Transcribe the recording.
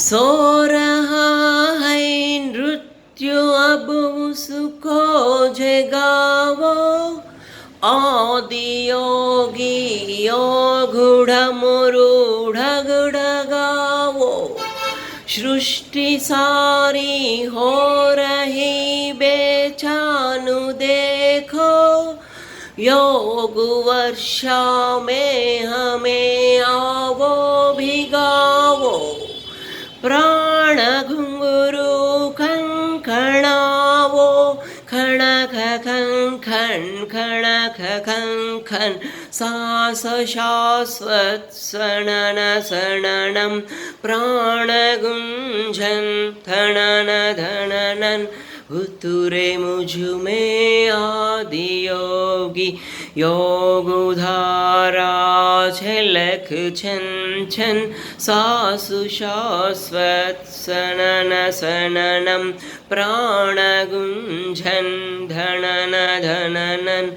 सो रहा है नृत्य अब उसको जगावो, आदियोगी योगुढ़ मुरूढ़ गुढ़गावो। सृष्टि सारी हो रही बेचानु देखो, योग वर्षा में हमें आवो भिगावो। प्राण घुंघरू खंखणावो, खणख खंखण खणख खंखन। सास शाश्वत सनन सननम, प्राण गुंजन धनन धननन। उतरे मुझ में आदि योगी योगुधारा, झलक छन छन सासु शाश्वत सनन सननम, प्राण गुंजन धनन धननन।